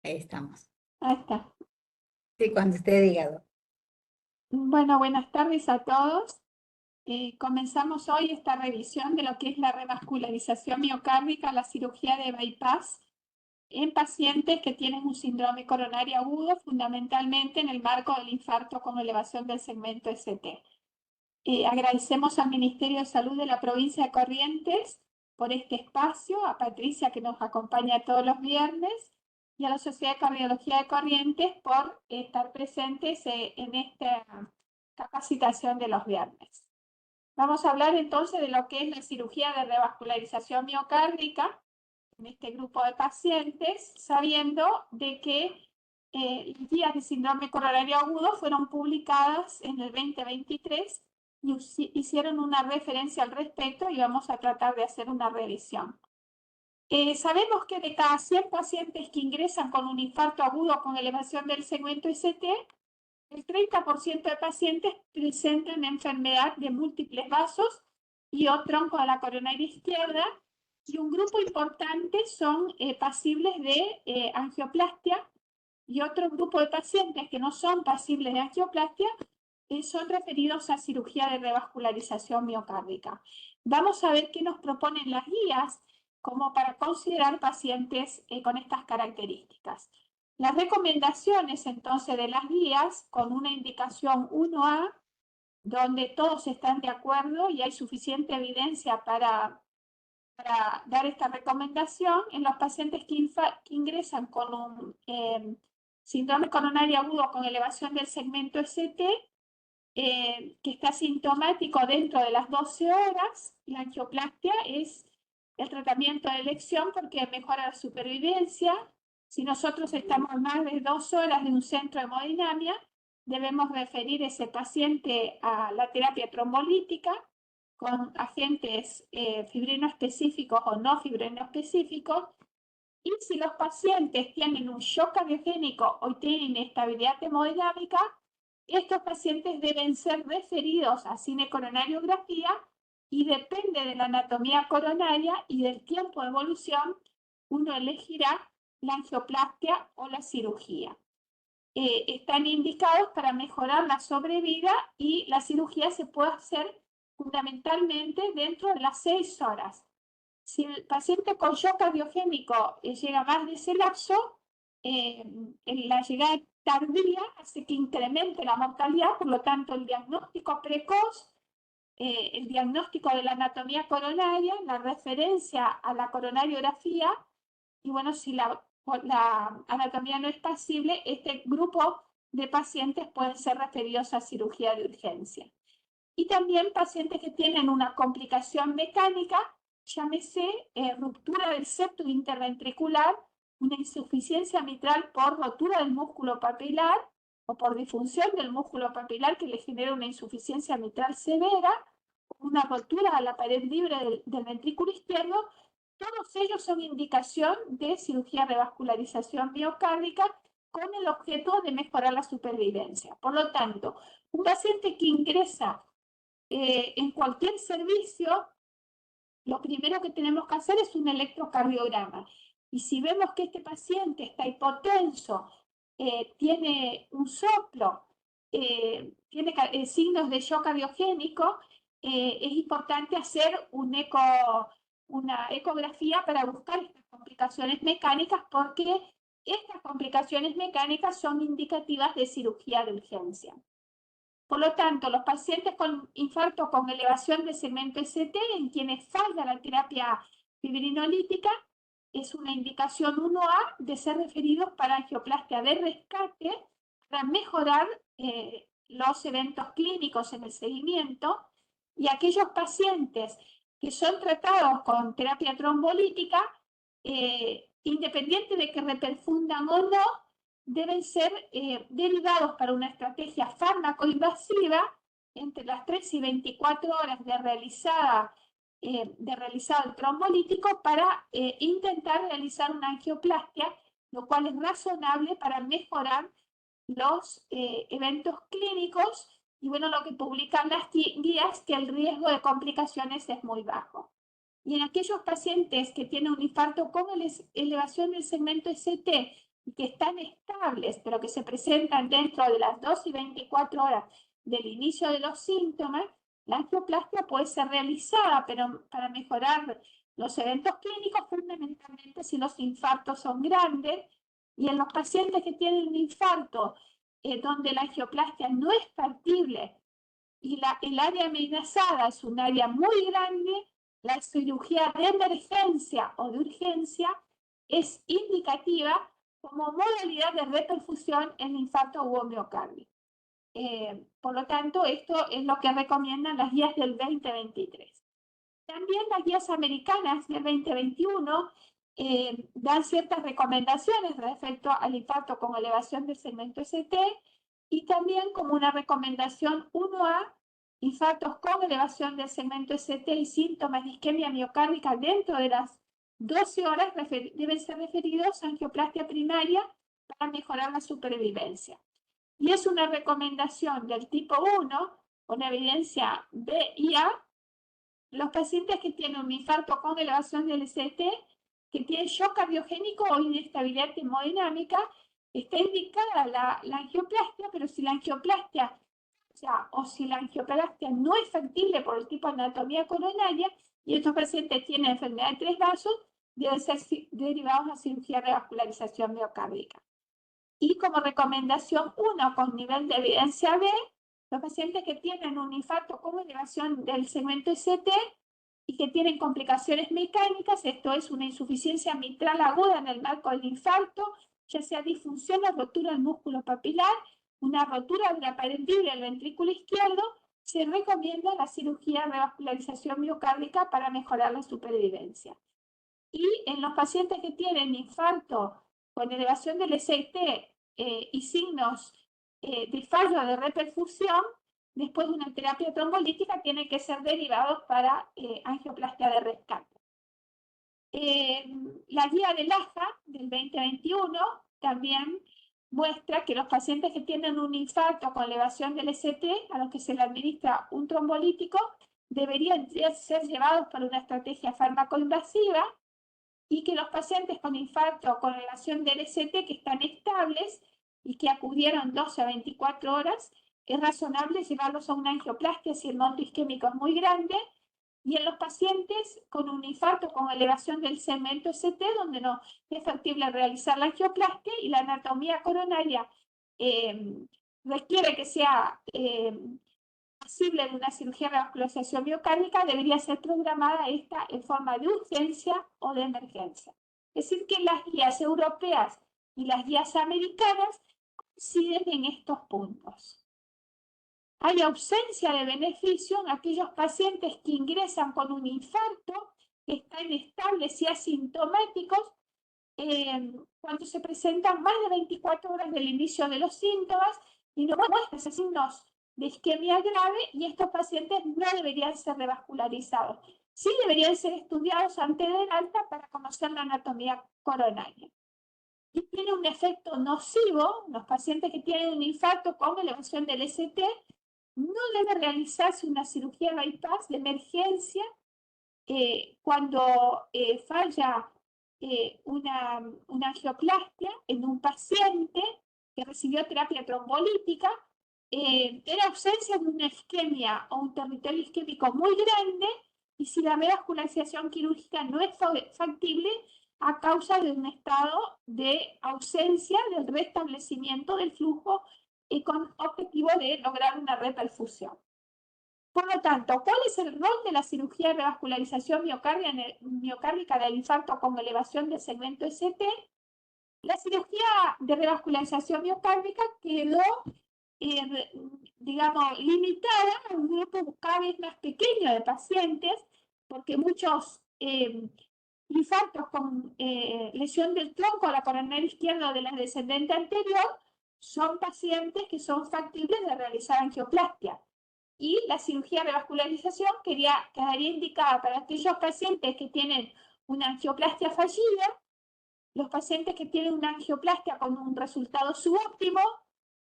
Ahí estamos. Ahí está. Sí, cuando usted diga. Bueno, buenas tardes a todos. Comenzamos hoy esta revisión de lo que es la revascularización miocárdica, la cirugía de bypass en pacientes que tienen un síndrome coronario agudo, fundamentalmente en el marco del infarto con elevación del segmento ST. Agradecemos al Ministerio de Salud de la provincia de Corrientes por este espacio, a Patricia que nos acompaña todos los viernes y a la Sociedad de Cardiología de Corrientes por estar presentes en esta capacitación de los viernes. Vamos a hablar entonces de lo que es la cirugía de revascularización miocárdica en este grupo de pacientes, sabiendo de que las guías de síndrome coronario agudo fueron publicadas en el 2023 y hicieron una referencia al respecto y vamos a tratar de hacer una revisión. Sabemos que de cada 100 pacientes que ingresan con un infarto agudo con elevación del segmento ST, el 30% de pacientes presentan enfermedad de múltiples vasos y o tronco de la coronaria izquierda, y un grupo importante son pasibles de angioplastia, y otro grupo de pacientes que no son pasibles de angioplastia son referidos a cirugía de revascularización miocárdica. Vamos a ver qué nos proponen las guías como para considerar pacientes con estas características. Las recomendaciones entonces de las guías con una indicación 1A, donde todos están de acuerdo y hay suficiente evidencia para dar esta recomendación en los pacientes que ingresan con un síndrome coronario agudo con elevación del segmento ST, que está sintomático dentro de las 12 horas. La angioplastia es el tratamiento de elección porque mejora la supervivencia. Si nosotros estamos más de 2 horas de un centro de hemodinamia, debemos referir ese paciente a la terapia trombolítica con agentes fibrinoespecíficos o no fibrinoespecíficos. Y si los pacientes tienen un shock cardiogénico o tienen inestabilidad hemodinámica, estos pacientes deben ser referidos a cinecoronariografía y depende de la anatomía coronaria y del tiempo de evolución, uno elegirá la angioplastia o la cirugía. Están indicados para mejorar la sobrevida y la cirugía se puede hacer fundamentalmente dentro de las 6 horas. Si el paciente con shock cardiogénico llega más de ese lapso, la llegada tardía hace que incremente la mortalidad, por lo tanto el diagnóstico precoz, el diagnóstico de la anatomía coronaria, la referencia a la coronariografía, y bueno, si la anatomía no es pasible, este grupo de pacientes pueden ser referidos a cirugía de urgencia. Y también pacientes que tienen una complicación mecánica, llámese ruptura del septo interventricular, una insuficiencia mitral por rotura del músculo papilar o por disfunción del músculo papilar que le genera una insuficiencia mitral severa, una rotura a la pared libre del ventrículo izquierdo. Todos ellos son indicación de cirugía de revascularización miocárdica con el objeto de mejorar la supervivencia. Por lo tanto, un paciente que ingresa en cualquier servicio, lo primero que tenemos que hacer es un electrocardiograma. Y si vemos que este paciente está hipotenso, tiene un soplo, tiene signos de shock cardiogénico, es importante hacer una ecografía para buscar estas complicaciones mecánicas, porque estas complicaciones mecánicas son indicativas de cirugía de urgencia. Por lo tanto, los pacientes con infarto con elevación de segmento ST, en quienes falla la terapia fibrinolítica, es una indicación 1A de ser referidos para angioplastia de rescate para mejorar los eventos clínicos en el seguimiento, y aquellos pacientes que son tratados con terapia trombolítica, independiente de que reperfundan o no, deben ser derivados para una estrategia fármaco-invasiva entre las 3 y 24 horas de realizado el trombolítico para intentar realizar una angioplastia, lo cual es razonable para mejorar los eventos clínicos. Y bueno, lo que publican las guías, que el riesgo de complicaciones es muy bajo. Y en aquellos pacientes que tienen un infarto con elevación del segmento ST y que están estables, pero que se presentan dentro de las 2 y 24 horas del inicio de los síntomas, la angioplastia puede ser realizada, pero para mejorar los eventos clínicos, fundamentalmente si los infartos son grandes, y en los pacientes que tienen un infarto donde la angioplastia no es factible y el área amenazada es un área muy grande, la cirugía de emergencia o de urgencia es indicativa como modalidad de reperfusión en infarto o miocardio. Por lo tanto, esto es lo que recomiendan las guías del 2023. También las guías americanas del 2021 dan ciertas recomendaciones respecto al infarto con elevación del segmento ST y también como una recomendación 1A, infartos con elevación del segmento ST y síntomas de isquemia miocárdica dentro de las 12 horas deben ser referidos a angioplastia primaria para mejorar la supervivencia. Y es una recomendación del tipo 1 con evidencia B y A. Los pacientes que tienen un infarto con elevación del ST, que tienen shock cardiogénico o inestabilidad hemodinámica, está indicada la angioplastia, pero si la angioplastia o si la angioplastia no es factible por el tipo de anatomía coronaria y estos pacientes tienen enfermedad de tres vasos, deben ser derivados a cirugía de revascularización miocárdica. Y como recomendación 1 con nivel de evidencia B, los pacientes que tienen un infarto con elevación del segmento ST y que tienen complicaciones mecánicas, esto es una insuficiencia mitral aguda en el marco del infarto, ya sea disfunción o rotura del músculo papilar, una rotura de la pared libre del ventrículo izquierdo, se recomienda la cirugía de revascularización miocárdica para mejorar la supervivencia. Y en los pacientes que tienen infarto con elevación del ST y signos de fallo de reperfusión, después de una terapia trombolítica, tienen que ser derivados para angioplastia de rescate. La guía del AJA del 2021 también muestra que los pacientes que tienen un infarto con elevación del ST, a los que se le administra un trombolítico, deberían ser llevados por una estrategia fármaco-invasiva y que los pacientes con infarto con elevación del ST que están estables y que acudieron 12 a 24 horas, es razonable llevarlos a una angioplastia si el monto isquémico es muy grande, y en los pacientes con un infarto con elevación del segmento ST, donde no es factible realizar la angioplastia y la anatomía coronaria requiere que sea posible de una cirugía de revascularización miocárdica, debería ser programada esta en forma de urgencia o de emergencia. Es decir, que las guías europeas y las guías americanas coinciden en estos puntos. Hay ausencia de beneficio en aquellos pacientes que ingresan con un infarto, que están estables y asintomáticos, cuando se presentan más de 24 horas del inicio de los síntomas y no muestran signos de isquemia grave, y estos pacientes no deberían ser revascularizados. Sí deberían ser estudiados antes del alta para conocer la anatomía coronaria. Y tiene un efecto nocivo, los pacientes que tienen un infarto con elevación del ST, no debe realizarse una cirugía bypass de emergencia cuando falla una angioplastia en un paciente que recibió terapia trombolítica, en ausencia de una isquemia o un territorio isquémico muy grande, y si la revascularización quirúrgica no es factible a causa de un estado de ausencia del restablecimiento del flujo con objetivo de lograr una reperfusión. Por lo tanto, ¿cuál es el rol de la cirugía de revascularización miocárdica del infarto con elevación del segmento ST? La cirugía de revascularización miocárdica quedó, digamos, limitada a un grupo cada vez más pequeño de pacientes, porque muchos infartos con lesión del tronco a la coronaria izquierda o de la descendente anterior son pacientes que son factibles de realizar angioplastia. Y la cirugía de revascularización quedaría indicada para aquellos pacientes que tienen una angioplastia fallida, los pacientes que tienen una angioplastia con un resultado subóptimo,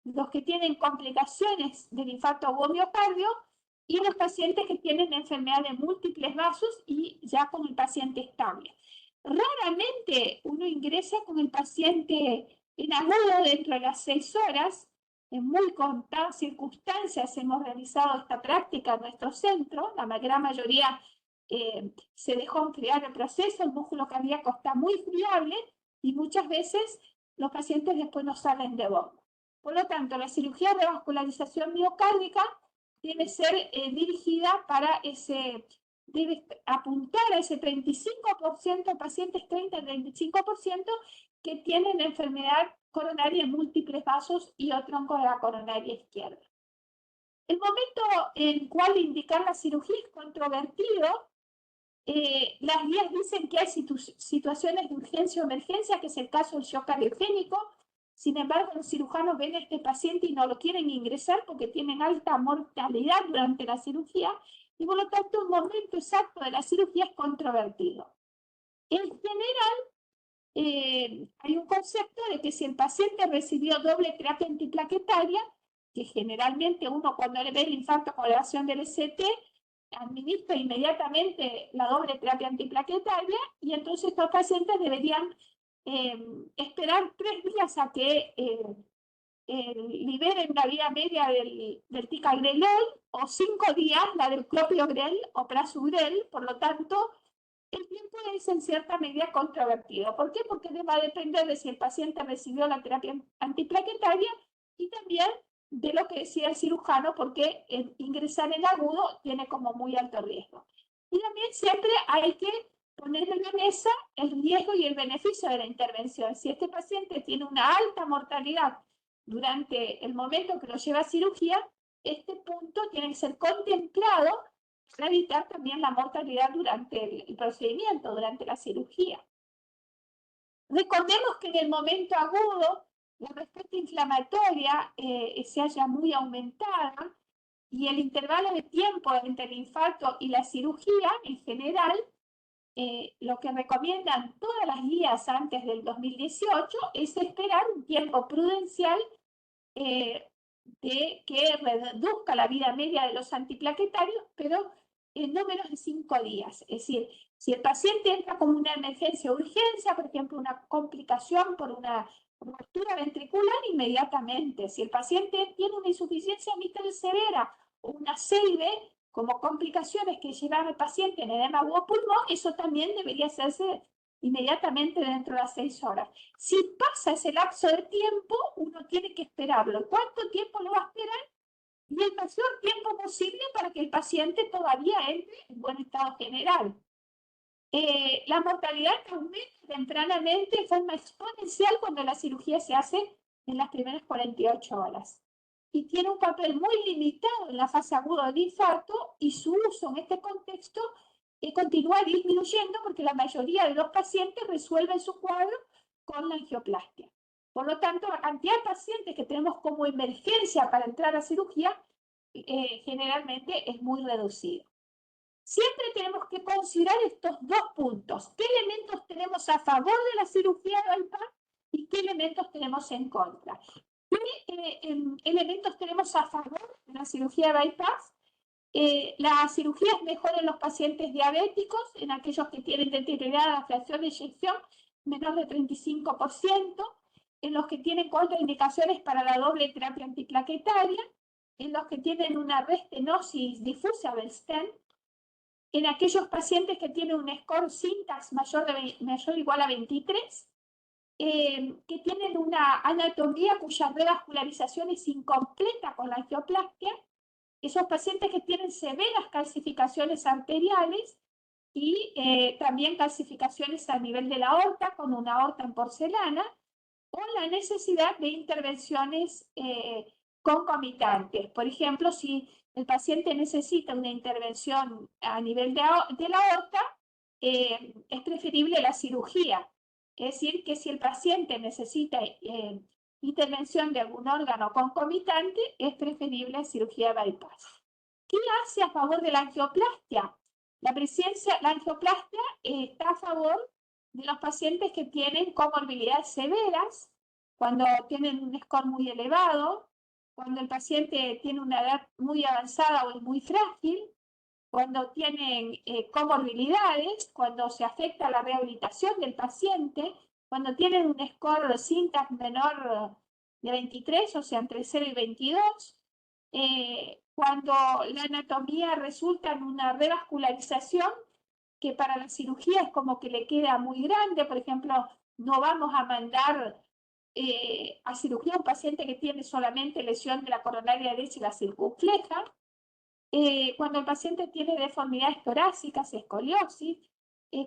los que tienen complicaciones del infarto o miocardio, y los pacientes que tienen enfermedad de múltiples vasos y ya con el paciente estable. Raramente uno ingresa con el paciente En agudo, dentro de las 6 horas, en muy contadas circunstancias hemos realizado esta práctica en nuestro centro. La gran mayoría se dejó enfriar el proceso, el músculo cardíaco está muy friable y muchas veces los pacientes después no salen de bomba. Por lo tanto, la cirugía de revascularización miocárdica debe ser dirigida para debe apuntar a ese 35%, pacientes 30-35% que tienen enfermedad coronaria en múltiples vasos y o tronco de la coronaria izquierda. El momento en el cual indicar la cirugía es controvertido. Las guías dicen que hay situaciones de urgencia o emergencia, que es el caso del shock cardiogénico. Sin embargo, los cirujanos ven a este paciente y no lo quieren ingresar porque tienen alta mortalidad durante la cirugía y por lo tanto el momento exacto de la cirugía es controvertido. En general, hay un concepto de que si el paciente recibió doble terapia antiplaquetaria, que generalmente uno cuando le ve el infarto con elevación del ST, administra inmediatamente la doble terapia antiplaquetaria y entonces estos pacientes deberían esperar 3 días a que liberen la vía media del ticagrelol o 5 días la del clopidogrel o prasugrel. Por lo tanto, el tiempo es en cierta medida controvertido. ¿Por qué? Porque va a depender de si el paciente recibió la terapia antiplaquetaria y también de lo que decía el cirujano, porque ingresar en agudo tiene como muy alto riesgo. Y también siempre hay que poner en la mesa el riesgo y el beneficio de la intervención. Si este paciente tiene una alta mortalidad durante el momento que lo lleva a cirugía, este punto tiene que ser contemplado para evitar también la mortalidad durante el procedimiento, durante la cirugía. Recordemos que en el momento agudo, la respuesta inflamatoria se halla muy aumentada y el intervalo de tiempo entre el infarto y la cirugía, en general, lo que recomiendan todas las guías antes del 2018 es esperar un tiempo prudencial de que reduzca la vida media de los antiplaquetarios, pero no menos de 5 días. Es decir, si el paciente entra como una emergencia o urgencia, por ejemplo, una complicación por una ruptura ventricular, inmediatamente. Si el paciente tiene una insuficiencia mitral severa o una CIB, como complicaciones que llevan al paciente en edema u pulmón, eso también debería hacerse inmediatamente dentro de las 6 horas. Si pasa ese lapso de tiempo, uno tiene que esperarlo. ¿Cuánto tiempo lo va a esperar? Y el mayor tiempo posible para que el paciente todavía entre en buen estado general. La mortalidad aumenta tempranamente de forma exponencial cuando la cirugía se hace en las primeras 48 horas. Y tiene un papel muy limitado en la fase aguda del infarto y su uso en este contexto continúa disminuyendo porque la mayoría de los pacientes resuelven su cuadro con la angioplastia. Por lo tanto, la cantidad de pacientes que tenemos como emergencia para entrar a cirugía generalmente es muy reducida. Siempre tenemos que considerar estos 2 puntos. ¿Qué elementos tenemos a favor de la cirugía de bypass y qué elementos tenemos en contra? ¿Qué elementos tenemos a favor de la cirugía de bypass? La cirugía es mejor en los pacientes diabéticos, en aquellos que tienen deteriorada la fracción de eyección menor de 35%, en los que tienen contraindicaciones para la doble terapia antiplaquetaria, en los que tienen una restenosis difusa del stent, en aquellos pacientes que tienen un score syntax mayor o igual a 23, que tienen una anatomía cuya revascularización es incompleta con la angioplastia, esos pacientes que tienen severas calcificaciones arteriales y también calcificaciones a nivel de la aorta, con una aorta en porcelana, o la necesidad de intervenciones concomitantes. Por ejemplo, si el paciente necesita una intervención a nivel de la aorta, es preferible la cirugía. Es decir, que si el paciente necesita intervención de algún órgano concomitante, es preferible cirugía bypass. ¿Qué hace a favor de la angioplastia? La angioplastia está a favor de los pacientes que tienen comorbilidades severas, cuando tienen un score muy elevado, cuando el paciente tiene una edad muy avanzada o es muy frágil, cuando tienen comorbilidades, cuando se afecta la rehabilitación del paciente, cuando tienen un score de SYNTAX menor de 23, o sea, entre 0 y 22, cuando la anatomía resulta en una revascularización, que para la cirugía es como que le queda muy grande. Por ejemplo, no vamos a mandar a cirugía a un paciente que tiene solamente lesión de la coronaria derecha y la circunfleja. Cuando el paciente tiene deformidades torácicas, escoliosis,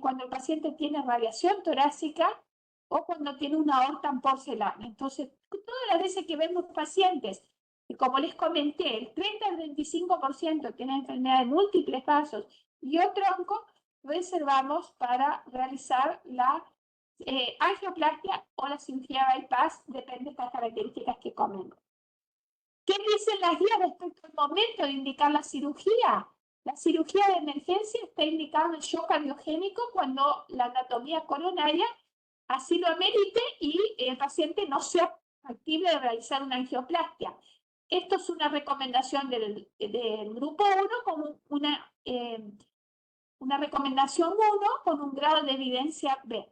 cuando el paciente tiene radiación torácica o cuando tiene una aorta en porcelana. Entonces, todas las veces que vemos pacientes, y como les comenté, el 30 al 25% tienen enfermedad de múltiples vasos y o tronco, reservamos para realizar la angioplastia o la cirugía bypass, depende de estas características que comento. ¿Qué dicen las guías respecto al momento de indicar la cirugía? La cirugía de emergencia está indicada en shock cardiogénico cuando la anatomía coronaria así lo amerite y el paciente no sea factible de realizar una angioplastia. Esto es una recomendación del grupo 1 como una recomendación 1 con un grado de evidencia B.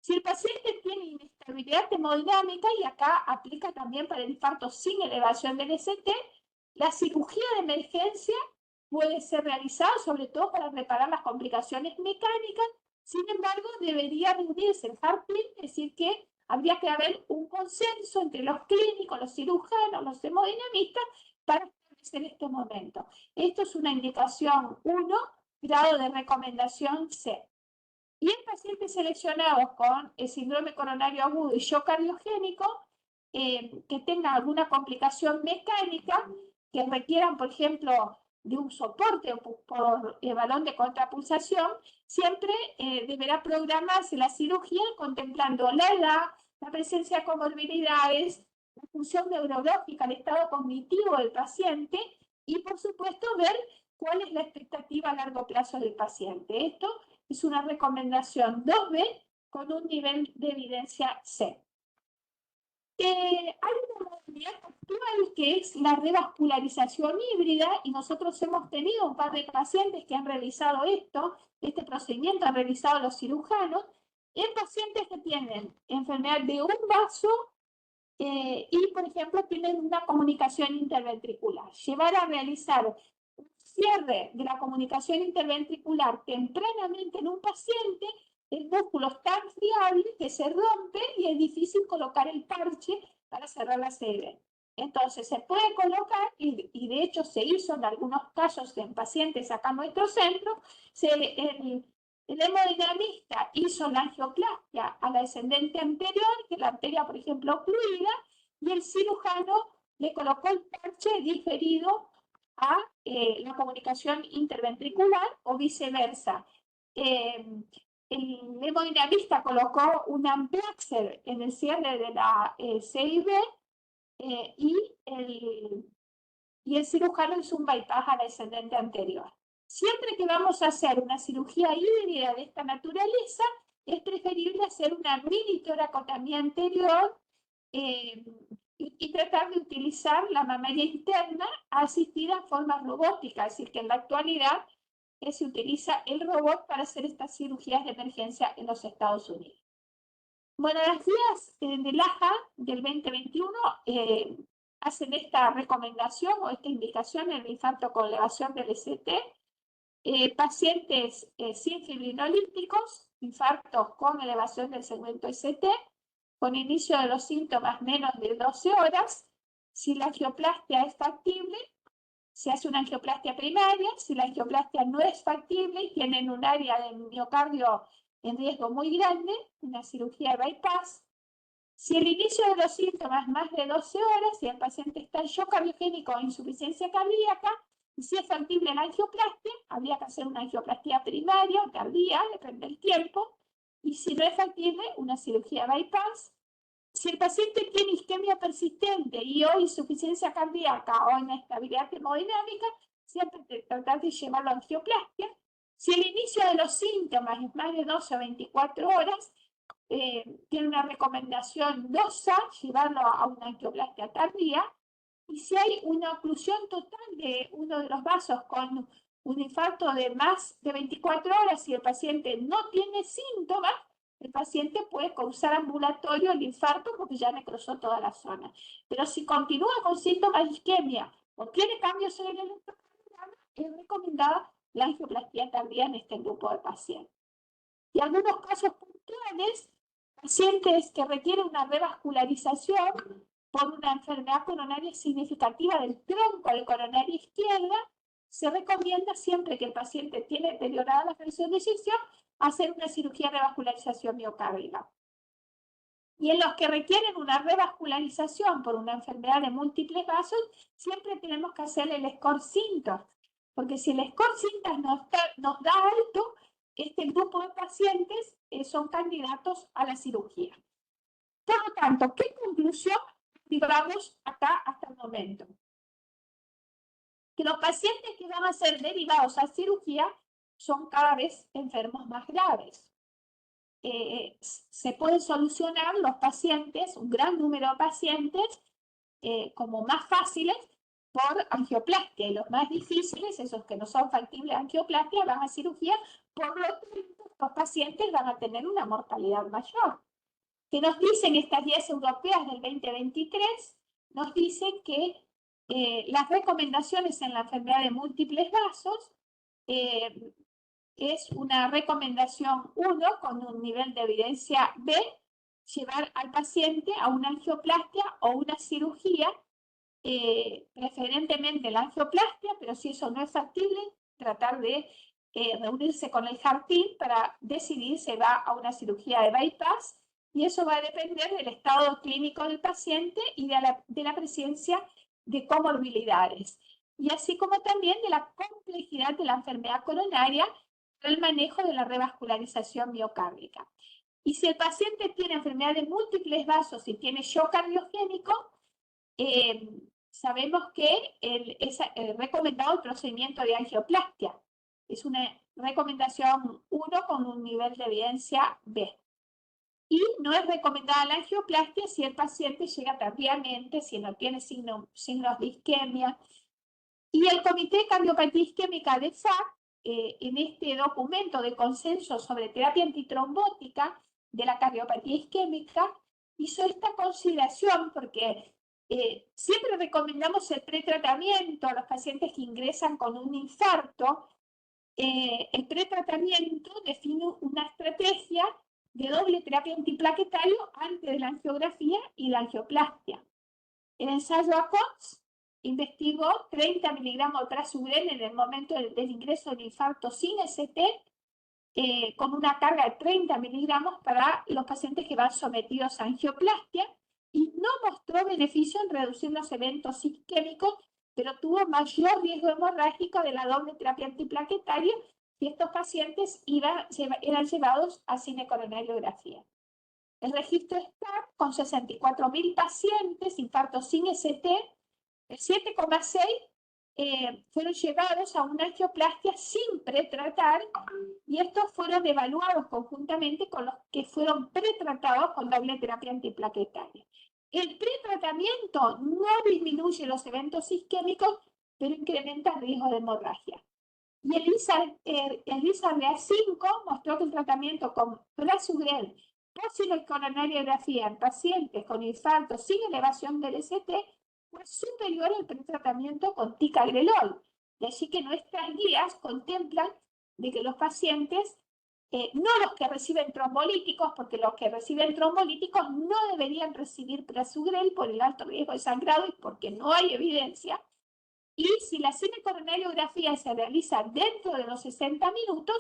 Si el paciente tiene inestabilidad hemodinámica, y acá aplica también para el infarto sin elevación del ST, la cirugía de emergencia puede ser realizada sobre todo para reparar las complicaciones mecánicas. Sin embargo, debería reunirse el heart team, es decir, que habría que haber un consenso entre los clínicos, los cirujanos, los hemodinamistas para establecer este momento. Esto es una indicación 1, grado de recomendación C. Y en pacientes seleccionados con el síndrome coronario agudo y shock cardiogénico, que tengan alguna complicación mecánica, que requieran, por ejemplo, de un soporte por balón de contrapulsación, siempre deberá programarse la cirugía contemplando la edad, la presencia de comorbilidades, la función neurológica, el estado cognitivo del paciente y, por supuesto, ver cuál es la expectativa a largo plazo del paciente. Esto es una recomendación 2B con un nivel de evidencia C. Hay una modalidad actual que es la revascularización híbrida y nosotros hemos tenido un par de pacientes que han realizado este procedimiento han realizado los cirujanos en pacientes que tienen enfermedad de un vaso y, por ejemplo, tienen una comunicación interventricular. Llevar a realizar un cierre de la comunicación interventricular tempranamente en un paciente, el músculo es tan friable que se rompe y es difícil colocar el parche para cerrar la sede. Entonces se puede colocar, y de hecho se hizo en algunos casos en pacientes acá en nuestro centro, el hemodinamista hizo la angioplastia a la descendente anterior, que la arteria, por ejemplo, ocluida, y el cirujano le colocó el parche diferido a la comunicación interventricular o viceversa. El hemodinamista colocó un amplaxer en el cierre de la CIB y el cirujano hizo un bypass a la descendente anterior. Siempre que vamos a hacer una cirugía híbrida de esta naturaleza, es preferible hacer una mini toracotomía anterior y tratar de utilizar la mamaria interna asistida en forma robótica, es decir, que en la actualidad se utiliza el robot para hacer estas cirugías de emergencia en los Estados Unidos. Bueno, las guías del AJA del 2021 hacen esta recomendación o esta indicación en el infarto con elevación del ST, pacientes sin fibrinolíticos, infartos con elevación del segmento ST, con inicio de los síntomas menos de 12 horas. Si la angioplastia es factible, se hace una angioplastia primaria. Si la angioplastia no es factible y tienen un área de miocardio en riesgo muy grande, una cirugía de bypass. Si el inicio de los síntomas más de 12 horas, si el paciente está en shock cardiogénico o insuficiencia cardíaca, y si es factible la angioplastia, habría que hacer una angioplastia primaria o tardía, depende del tiempo. Y si no es factible, una cirugía bypass. Si el paciente tiene isquemia persistente y o insuficiencia cardíaca o inestabilidad hemodinámica, siempre tratar de llevarlo a angioplastia. Si el inicio de los síntomas es más de 12 o 24 horas, tiene una recomendación 2A, llevarlo a una angioplastia tardía. Y si hay una oclusión total de uno de los vasos con un infarto de más de 24 horas y el paciente no tiene síntomas, el paciente puede causar ambulatorio el infarto porque ya necrosó toda la zona. Pero si continúa con síntomas de isquemia o tiene cambios en el electrocardiograma, es recomendada la angioplastia tardía en este grupo de pacientes. Y algunos casos puntuales, pacientes que requieren una revascularización por una enfermedad coronaria significativa del tronco de coronaria izquierda, se recomienda siempre que el paciente tiene deteriorada la presión de eyección hacer una cirugía de revascularización miocárdica. Y en los que requieren una revascularización por una enfermedad de múltiples vasos, siempre tenemos que hacer el score Sintox, porque si el score Sintox nos da alto, este grupo de pacientes son candidatos a la cirugía. Por lo tanto, ¿qué conclusión llevamos acá hasta el momento? Que los pacientes que van a ser derivados a cirugía son cada vez enfermos más graves. Se pueden solucionar los pacientes, un gran número de pacientes, como más fáciles por angioplastia, y los más difíciles, esos que no son factibles de angioplastia, van a cirugía, por lo tanto, los pacientes van a tener una mortalidad mayor. ¿Qué nos dicen estas guías europeas del 2023? Nos dicen que las recomendaciones en la enfermedad de múltiples vasos es una recomendación 1 con un nivel de evidencia B, llevar al paciente a una angioplastia o una cirugía, preferentemente la angioplastia, pero si eso no es factible, tratar de reunirse con el jardín para decidir si va a una cirugía de bypass, y eso va a depender del estado clínico del paciente y de la presencia de comorbilidades, y así como también de la complejidad de la enfermedad coronaria, el manejo de la revascularización miocárdica. Y si el paciente tiene enfermedad de múltiples vasos y tiene shock cardiogénico, sabemos que es recomendado el procedimiento de angioplastia. Es una recomendación 1 con un nivel de evidencia B. Y no es recomendada la angioplastia si el paciente llega tardíamente, si no tiene signos de isquemia. Y el Comité de Cardiopatía Isquémica de FAC, en este documento de consenso sobre terapia antitrombótica de la cardiopatía isquémica, hizo esta consideración porque siempre recomendamos el pretratamiento a los pacientes que ingresan con un infarto. El pretratamiento define una estrategia de doble terapia antiplaquetario antes de la angiografía y la angioplastia. El ensayo ACONS investigó 30 miligramos de prasugrel en el momento del ingreso del infarto sin ST, con una carga de 30 miligramos para los pacientes que van sometidos a angioplastia, y no mostró beneficio en reducir los eventos isquémicos, pero tuvo mayor riesgo hemorrágico de la doble terapia antiplaquetaria si estos pacientes eran llevados a cinecoronariografía. El registro está con 64.000 pacientes, infartos sin ST, el 7,6 fueron llevados a una angioplastia sin pretratar, y estos fueron evaluados conjuntamente con los que fueron pretratados con doble terapia antiplaquetaria. El pretratamiento no disminuye los eventos isquémicos, pero incrementa el riesgo de hemorragia. Y el ISARREA-5 mostró que el tratamiento con prasugrel por coronariografía en pacientes con infarto sin elevación del ST fue superior al pretratamiento con ticagrelol. De allí que nuestras guías contemplan de que los pacientes, no los que reciben trombolíticos, porque los que reciben trombolíticos no deberían recibir prasugrel por el alto riesgo de sangrado y porque no hay evidencia. Y si la cinecoronariografía se realiza dentro de los 60 minutos,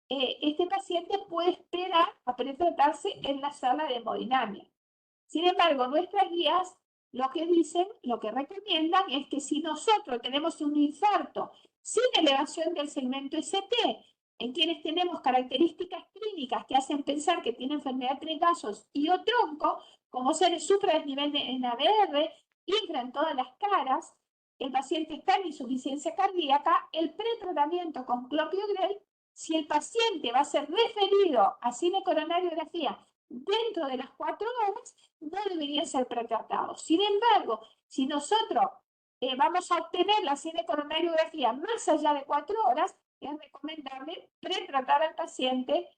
este paciente puede esperar a pretratarse en la sala de hemodinamia. Sin embargo, nuestras guías lo que recomiendan es que si nosotros tenemos un infarto sin elevación del segmento ST, en quienes tenemos características clínicas que hacen pensar que tiene enfermedad de tres vasos y o tronco, como ser el supradesnivel en ABR, infra en todas las caras, el paciente está en insuficiencia cardíaca, el pretratamiento con clopidogrel, si el paciente va a ser referido a cinecoronariografía dentro de las 4 horas, no deberían ser pretratados. Sin embargo, si nosotros vamos a obtener la cinecoronariografía más allá de 4 horas, es recomendable pretratar al paciente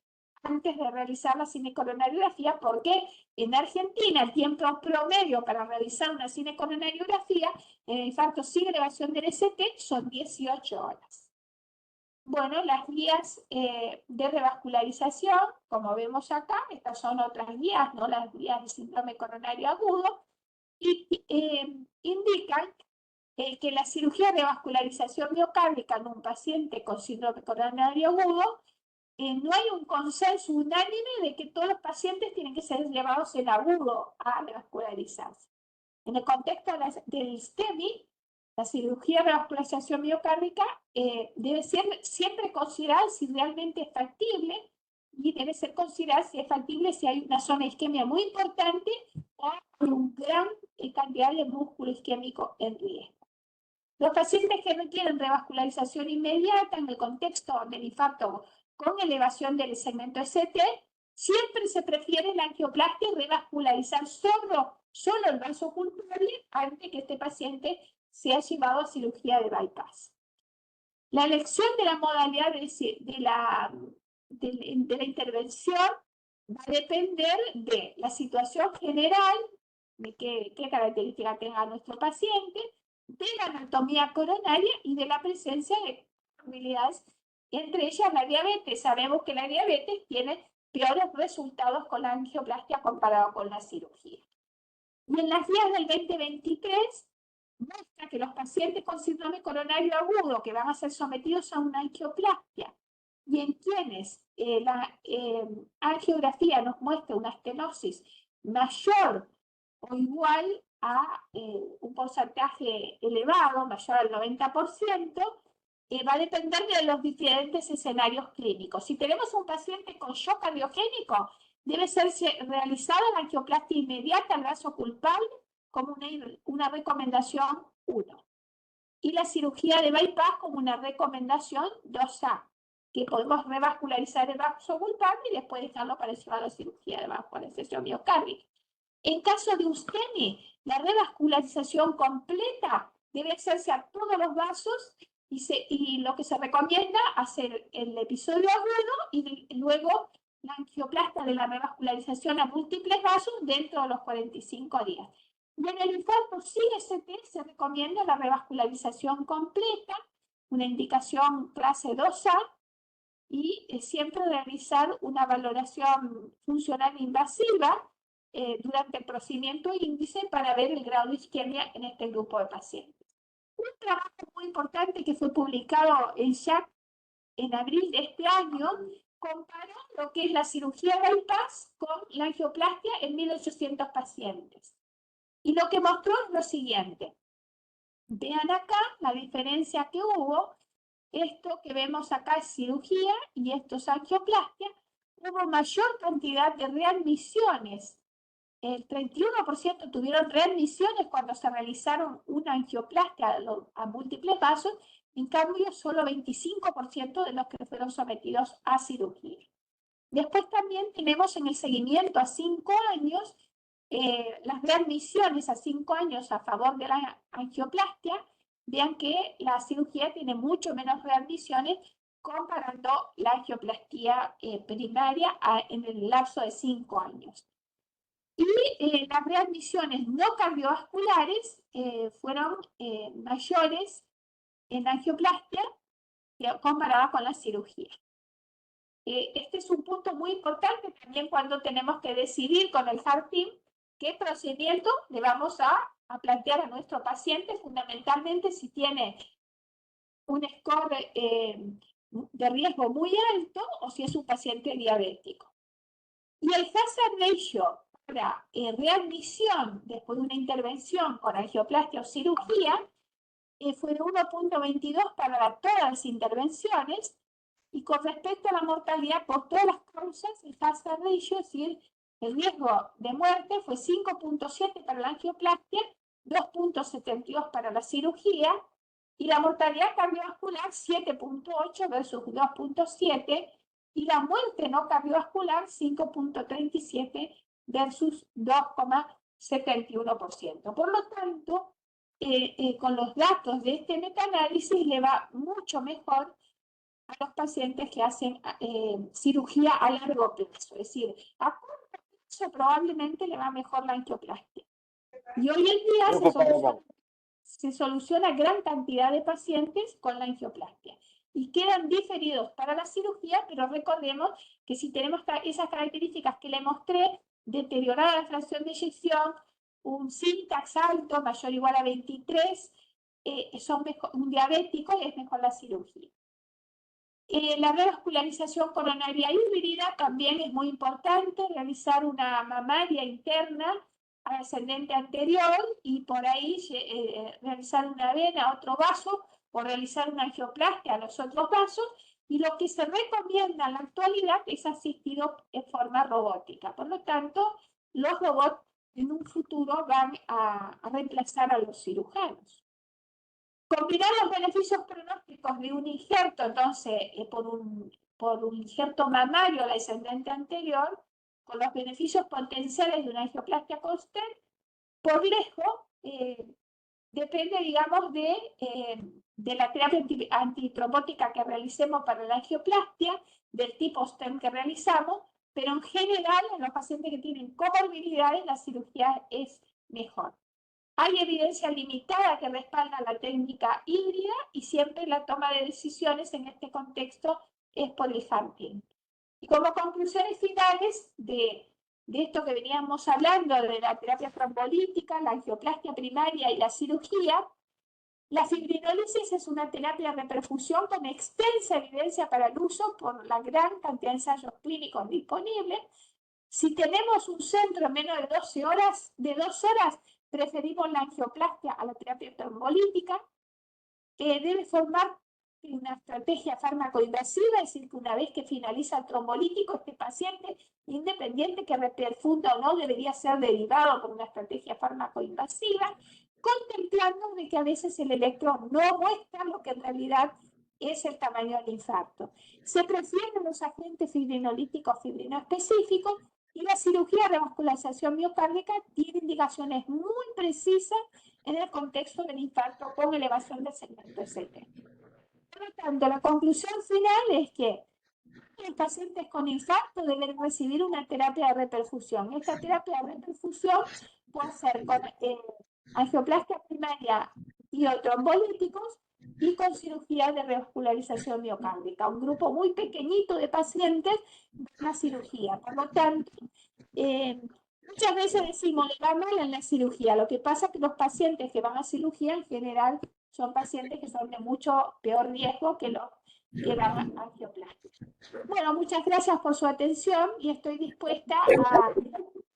antes de realizar la cinecoronariografía, porque en Argentina el tiempo promedio para realizar una cinecoronariografía en el infarto sin elevación del ST son 18 horas. Bueno, las guías de revascularización, como vemos acá, estas son otras guías, ¿no? Las guías de síndrome coronario agudo, y indican que la cirugía de revascularización miocárdica en un paciente con síndrome coronario agudo, no hay un consenso unánime de que todos los pacientes tienen que ser llevados en agudo a revascularizarse. En el contexto del STEMI, la cirugía de revascularización miocárdica debe ser siempre considerada si realmente es factible, y debe ser considerada si es factible si hay una zona de isquemia muy importante o una gran cantidad de músculo isquémico en riesgo. Los pacientes que requieren revascularización inmediata en el contexto del infarto con elevación del segmento ST, siempre se prefiere la angioplastia y revascularizar solo el vaso culpable antes que este paciente sea llevado a cirugía de bypass. La elección de la modalidad de la intervención va a depender de la situación general, de qué características tenga nuestro paciente, de la anatomía coronaria y de la presencia de comorbilidades, entre ellas la diabetes. Sabemos que la diabetes tiene peores resultados con la angioplastia comparado con la cirugía. Y en las guías del 2023 muestra que los pacientes con síndrome coronario agudo que van a ser sometidos a una angioplastia y en quienes la angiografía nos muestra una estenosis mayor o igual a un porcentaje elevado, mayor al 90%, va a depender de los diferentes escenarios clínicos. Si tenemos un paciente con shock cardiogénico, debe ser realizada la angioplastia inmediata al vaso culpable como una recomendación 1. Y la cirugía de bypass como una recomendación 2A, que podemos revascularizar el vaso culpable y después dejarlo para llevar a la cirugía de revascularización miocárdica. En caso de un STEMI, la revascularización completa debe hacerse a todos los vasos y lo que se recomienda hacer el episodio agudo y luego la angioplastia de la revascularización a múltiples vasos dentro de los 45 días. Y en el infarto sin ST se recomienda la revascularización completa, una indicación clase 2A, y siempre realizar una valoración funcional invasiva durante el procedimiento índice para ver el grado de isquemia en este grupo de pacientes. Un trabajo muy importante que fue publicado en JACC en abril de este año comparó lo que es la cirugía bypass con la angioplastia en 1.800 pacientes. Y lo que mostró es lo siguiente. Vean acá la diferencia que hubo. Esto que vemos acá es cirugía y esto es angioplastia. Hubo mayor cantidad de readmisiones. El 31% tuvieron readmisiones cuando se realizaron una angioplastia a múltiples vasos. En cambio, solo 25% de los que fueron sometidos a cirugía. Después también tenemos en el seguimiento a 5 años las readmisiones a 5 años a favor de la angioplastia. Vean que la cirugía tiene mucho menos readmisiones comparando la angioplastia primaria en el lapso de 5 años. Y las readmisiones no cardiovasculares fueron mayores en la angioplastia comparada con la cirugía. Este es un punto muy importante también cuando tenemos que decidir con el Heart Team qué procedimiento le vamos a plantear a nuestro paciente, fundamentalmente si tiene un score de riesgo muy alto o si es un paciente diabético. Y el hazard ratio para readmisión después de una intervención con angioplastia o cirugía fue de 1.22 para todas las intervenciones. Y con respecto a la mortalidad por todas las causas, el hazard ratio, es decir, el riesgo de muerte fue 5.7 para la angioplastia, 2.72 para la cirugía, y la mortalidad cardiovascular 7.8 versus 2.7, y la muerte no cardiovascular 5.37 versus 2.71%. Por lo tanto, con los datos de este metaanálisis le va mucho mejor a los pacientes que hacen cirugía a largo plazo. Es decir, a corto plazo probablemente le va mejor la angioplastia. Y hoy en día se soluciona gran cantidad de pacientes con la angioplastia y quedan diferidos para la cirugía, pero recordemos que si tenemos esas características que le mostré, deteriorada la fracción de eyección, un Syntax alto, mayor o igual a 23, un diabético, es mejor la cirugía. La revascularización coronaria híbrida también es muy importante, realizar una mamaria interna ascendente anterior y por ahí realizar una vena a otro vaso o realizar una angioplastia a los otros vasos, y lo que se recomienda en la actualidad es asistido en forma robótica. Por lo tanto, los robots en un futuro van a reemplazar a los cirujanos. Combinar los beneficios pronósticos de un injerto, entonces, por un injerto mamario descendente anterior, con los beneficios potenciales de una angioplastia con stent, por lejos, depende, digamos, de la terapia antitrombótica que realicemos para la angioplastia, del tipo stent que realizamos, pero en general, en los pacientes que tienen comorbilidades, la cirugía es mejor. Hay evidencia limitada que respalda la técnica híbrida y siempre la toma de decisiones en este contexto es por el handling. Y como conclusiones finales de esto que veníamos hablando de la terapia trombolítica, la angioplastia primaria y la cirugía, la fibrinólisis es una terapia de reperfusión con extensa evidencia para el uso por la gran cantidad de ensayos clínicos disponibles. Si tenemos un centro en menos de 12 horas, preferimos la angioplastia a la terapia trombolítica, que debe formar una estrategia fármaco-invasiva, es decir, que una vez que finaliza el trombolítico, este paciente, independiente que reperfunda o no, debería ser derivado por una estrategia fármaco-invasiva, contemplando de que a veces el electro no muestra lo que en realidad es el tamaño del infarto. Se prefieren los agentes fibrinolíticos fibrinoespecíficos, y la cirugía de revascularización miocárdica tiene indicaciones muy precisas en el contexto del infarto con elevación del segmento ST. Por lo tanto, la conclusión final es que los pacientes con infarto deben recibir una terapia de reperfusión. Esta terapia de reperfusión puede ser con angioplastia primaria y o trombolíticos y con cirugía de revascularización miocárdica. Un grupo muy pequeñito de pacientes va a cirugía. Por lo tanto, muchas veces decimos, le va mal en la cirugía. Lo que pasa es que los pacientes que van a cirugía en general son pacientes que son de mucho peor riesgo que la angioplastia. Bueno, muchas gracias por su atención y estoy dispuesta a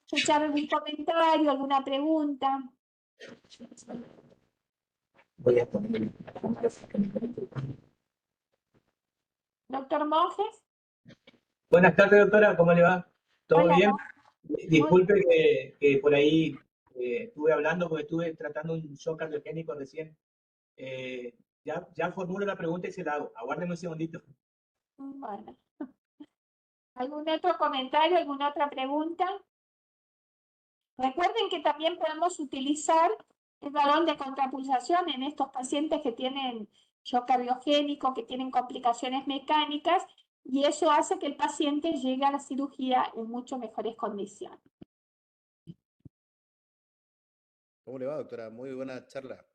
escuchar algún comentario, alguna pregunta. Voy a poner. Doctor Monjes. Buenas tardes, doctora, ¿cómo le va? ¿Todo Hola, bien? muy Disculpe que por ahí estuve hablando porque estuve tratando un shock cardiogénico recién. Ya formulo la pregunta y se la hago. Aguárdeme un segundito. bueno. ¿Algún otro comentario, alguna otra pregunta? Recuerden que también podemos utilizar el balón de contrapulsación en estos pacientes que tienen shock cardiogénico, que tienen complicaciones mecánicas, y eso hace que el paciente llegue a la cirugía en mucho mejores condiciones. ¿Cómo le va, doctora? Muy buena charla.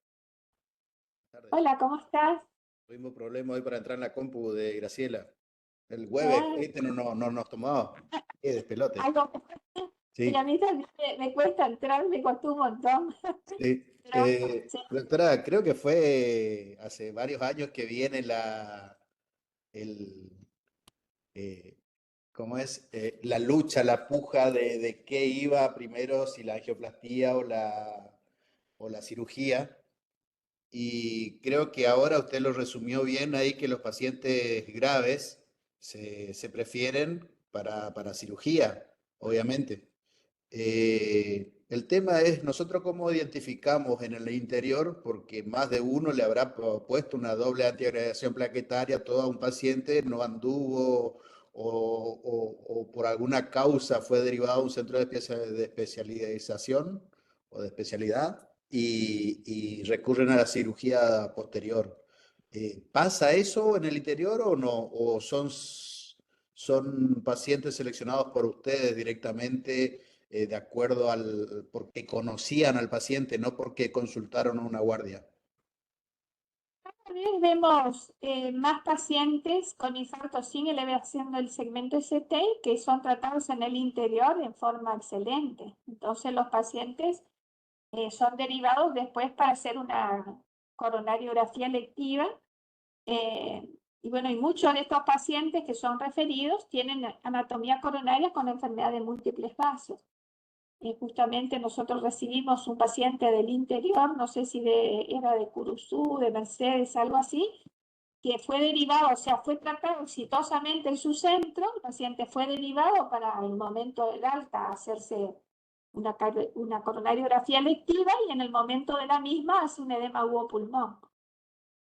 Buenas tardes. Hola, ¿cómo estás? Tuvimos problema hoy para entrar en la compu de Graciela. El Webex, no nos tomaba. Qué despelote. Algo, Sí, y a mí también me cuesta entrar, me costó un montón. sí. Sí. Doctora, creo que fue hace varios años que viene el, eh, ¿cómo es? La lucha, la puja de qué iba primero, si la angioplastía o la cirugía. Y creo que ahora usted lo resumió bien ahí, que los pacientes graves se prefieren para cirugía, obviamente. El tema es nosotros cómo identificamos en el interior, porque más de uno le habrá puesto una doble antiagregación plaquetaria a todo un paciente, no anduvo o por alguna causa fue derivado a un centro de especialización o de especialidad y recurren a la cirugía posterior. ¿Pasa eso en el interior o no? ¿O son pacientes seleccionados por ustedes directamente de acuerdo porque conocían al paciente, no porque consultaron a una guardia? Cada vez vemos más pacientes con infarto sin elevación del segmento ST que son tratados en el interior en forma excelente. Entonces los pacientes son derivados después para hacer una coronariografía electiva. Y bueno, y muchos de estos pacientes que son referidos tienen anatomía coronaria con enfermedad de múltiples vasos. Justamente nosotros recibimos un paciente del interior, no sé si era de Curuzú, de Mercedes, algo así, que fue derivado, o sea, fue tratado exitosamente en su centro, el paciente fue derivado para el momento del alta hacerse una coronariografía electiva y en el momento de la misma hace un edema pulmón.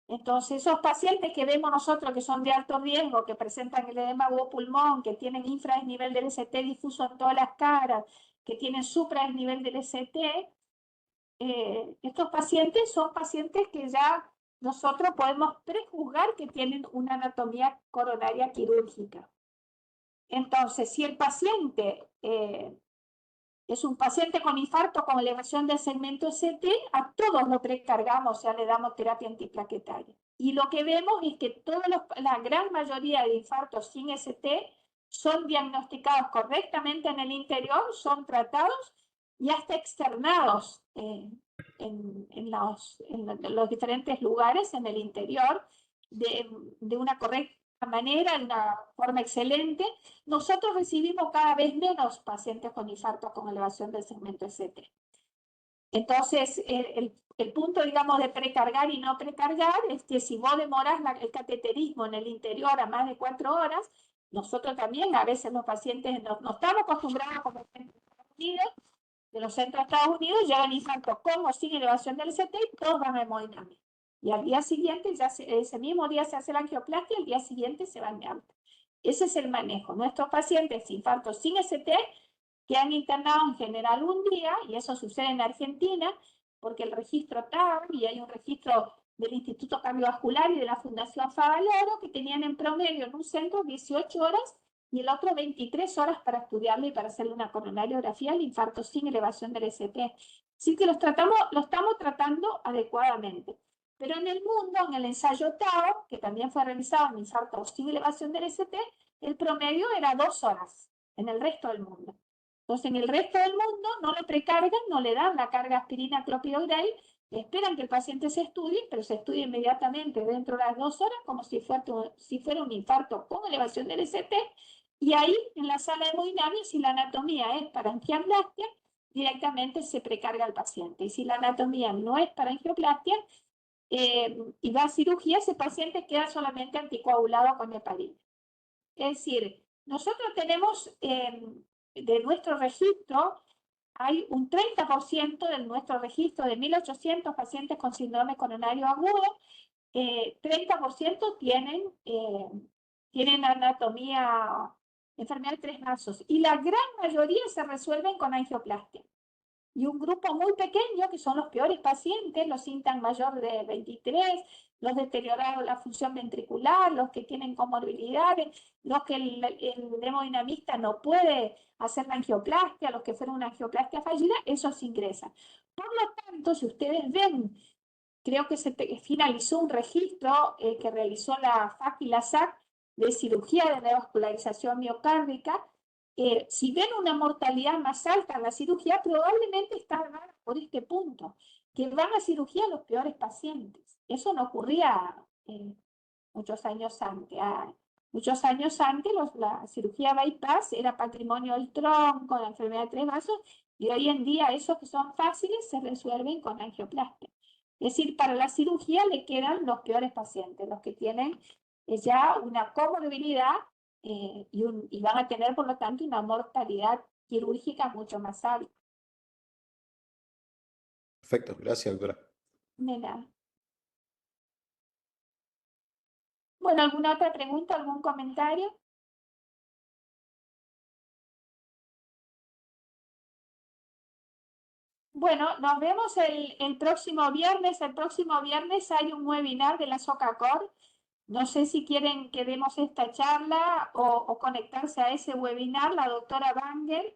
Entonces, esos pacientes que vemos nosotros que son de alto riesgo, que presentan el edema pulmón, que tienen infradesnivel del ST difuso en todas las caras, que tienen supradesnivel del ST, estos pacientes son pacientes que ya nosotros podemos prejuzgar que tienen una anatomía coronaria quirúrgica. Entonces, si el paciente es un paciente con infarto con elevación del segmento ST, a todos lo precargamos, o sea, le damos terapia antiplaquetaria. Y lo que vemos es que la gran mayoría de infartos sin ST son diagnosticados correctamente en el interior, son tratados y hasta externados en los diferentes lugares en el interior de una correcta manera, de una forma excelente. Nosotros recibimos cada vez menos pacientes con infarto con elevación del segmento ST. Entonces, el punto, digamos, de precargar y no precargar es que si vos demoras el cateterismo en el interior a más de 4 horas, nosotros también, a veces los pacientes no estamos acostumbrados, como en Estados Unidos, de los centros de Estados Unidos, llegan infartos con o sin elevación del ST y todos van a hemodinamia. Y al día siguiente, ese mismo día se hace la angioplastia y al día siguiente se van de alta. Ese es el manejo. Nuestros pacientes infartos sin ST quedan internados en general un día, y eso sucede en Argentina, porque el registro TAR, y hay un registro del Instituto Cardiovascular y de la Fundación Favaloro, que tenían en promedio en un centro 18 horas y el otro 23 horas para estudiarlo y para hacerle una coronariografía al infarto sin elevación del ST. Así que lo estamos tratando adecuadamente. Pero en el mundo, en el ensayo TAO, que también fue realizado en infarto sin elevación del ST, el promedio era 2 horas en el resto del mundo. Entonces, en el resto del mundo no lo precargan, no le dan la carga aspirina clopidogrel, esperan que el paciente se estudie, pero se estudia inmediatamente dentro de las 2 horas, como si fuera un infarto con elevación del ST, y ahí, en la sala de hemodinamia, si la anatomía es para angioplastia, directamente se precarga al paciente. Y si la anatomía no es para angioplastia, y va a cirugía, ese paciente queda solamente anticoagulado con heparina. Es decir, nosotros tenemos de nuestro registro, hay un 30% de nuestro registro de 1.800 pacientes con síndrome coronario agudo, 30% tienen anatomía, enfermedad de 3 vasos, y la gran mayoría se resuelven con angioplastia. Y un grupo muy pequeño, que son los peores pacientes, los Sintan mayor de 23, los deteriorados la función ventricular, los que tienen comorbilidades, los que el hemodinamista no puede hacer la angioplastia, los que fueron una angioplastia fallida, esos ingresan. Por lo tanto, si ustedes ven, creo que se finalizó un registro que realizó la FAC y la SAC de cirugía de revascularización miocárdica. Si ven una mortalidad más alta en la cirugía, probablemente está dada por este punto, que van a cirugía los peores pacientes. Eso no ocurría muchos años antes. Muchos años antes la cirugía bypass era patrimonio del tronco, la enfermedad de 3 vasos, y hoy en día esos que son fáciles se resuelven con angioplastia. Es decir, para la cirugía le quedan los peores pacientes, los que tienen ya una comorbilidad y van a tener, por lo tanto, una mortalidad quirúrgica mucho más alta. Perfecto, gracias, doctora. De nada. Bueno, ¿alguna otra pregunta, algún comentario? Bueno, nos vemos el próximo viernes. El próximo viernes hay un webinar de la SOCACOR. No sé si quieren que demos esta charla o conectarse a ese webinar. La doctora Bangel,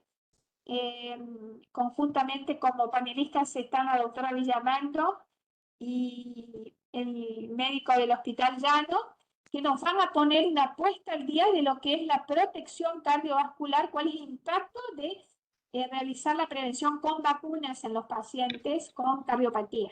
conjuntamente como panelistas están la doctora Villamando y el médico del Hospital Llano, que nos van a poner una puesta al día de lo que es la protección cardiovascular, cuál es el impacto de realizar la prevención con vacunas en los pacientes con cardiopatía.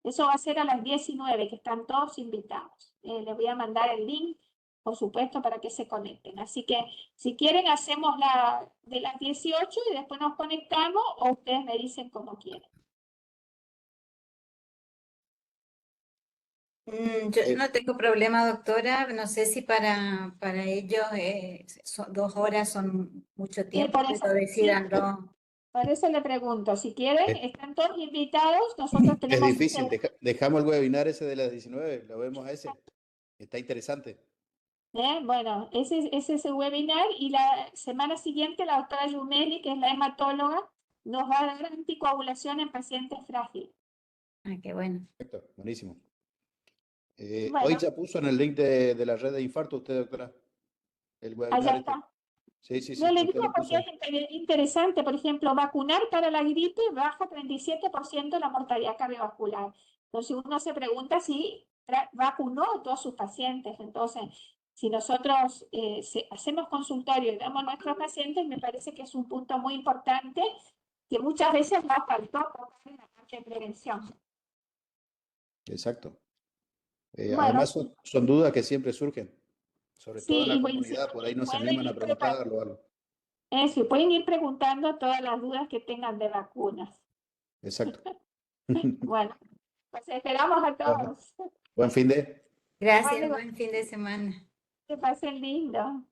Eso va a ser a las 19, que están todos invitados. Les voy a mandar el link, por supuesto, para que se conecten. Así que, si quieren, hacemos la de las 18 y después nos conectamos, o ustedes me dicen como quieren. Yo no tengo problema, doctora. No sé si para ellos 2 horas son mucho tiempo, Por eso, pero sí, decidanlo. por eso le pregunto, si quieren, Es, están todos invitados, nosotros es tenemos difícil, dejamos el webinar ese de las 19, lo vemos a ese. Está interesante. Bueno, ese es el webinar y la semana siguiente la doctora Yumeli, que es la hematóloga, nos va a dar anticoagulación en pacientes frágiles. Ah, qué bueno. Perfecto, buenísimo. Hoy Bueno, ya puso en el link de la red de infarto usted, doctora, el allá webinar este. está. Sí, sí, No sí, le usted digo lo puso porque ahí. es interesante, por ejemplo, vacunar para la gripe baja 37% la mortalidad cardiovascular. Entonces uno se pregunta si vacunó a todos sus pacientes. Entonces, si nosotros hacemos consultorio y damos a nuestros pacientes, me parece que es un punto muy importante que muchas veces nos faltó tocar en la parte de prevención. Exacto. Bueno, Además son dudas que siempre surgen, sobre todo en sí, la y bueno, sí, comunidad, por ahí no se pueden animan a ir preguntarlo o algo. eso, y pueden ir preguntando todas las dudas que tengan de vacunas. Exacto. Bueno, pues esperamos a Bueno, todos. buen fin de. Gracias, Bueno, buen fin de semana. que pasen lindo.